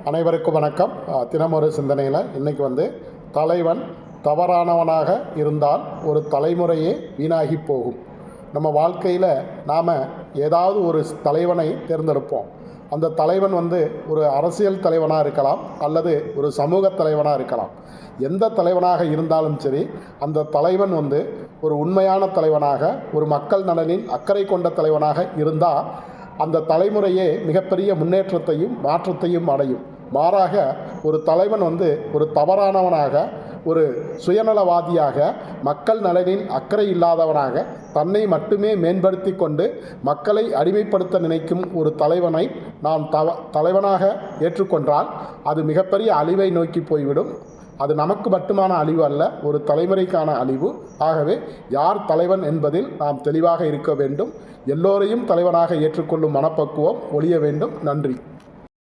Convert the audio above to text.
அனைவருக்கும் வணக்கம். தினமொரு சிந்தனையில் இன்றைக்கி தலைவன் தவறானவனாக இருந்தால் ஒரு தலைமுறையே வீணாகி போகும். நம்ம வாழ்க்கையில் நாம் ஏதாவது ஒரு தலைவனை தேர்ந்தெடுப்போம். அந்த தலைவன் ஒரு அரசியல் தலைவனாக இருக்கலாம், அல்லது ஒரு சமூக தலைவனாக இருக்கலாம். எந்த தலைவனாக இருந்தாலும் சரி, அந்த தலைவன் ஒரு உண்மையான தலைவனாக, ஒரு மக்கள் நலனின் அக்கறை கொண்ட தலைவனாக இருந்தால் அந்த தலைமுறையே மிகப்பெரிய முன்னேற்றத்தையும் மாற்றத்தையும் அடையும். மாறாக ஒரு தலைவன் ஒரு தவறானவனாக, ஒரு சுயநலவாதியாக, மக்கள் நலனின் அக்கறை இல்லாதவனாக, தன்னை மட்டுமே மேம்படுத்தி கொண்டு மக்களை அடிமைப்படுத்த நினைக்கும் ஒரு தலைவனை நாம் தலைவனாக ஏற்றுக்கொண்டால் அது மிகப்பெரிய அழிவை நோக்கி போய்விடும். அது நமக்கு மட்டுமான அழிவு அல்ல, ஒரு தலைமுறைக்கான அழிவு. ஆகவே யார் தலைவன் என்பதில் நாம் தெளிவாக இருக்க வேண்டும். எல்லோரையும் தலைவனாக ஏற்றுக்கொள்ளும் மனப்பக்குவம் ஒழிய வேண்டும். நன்றி.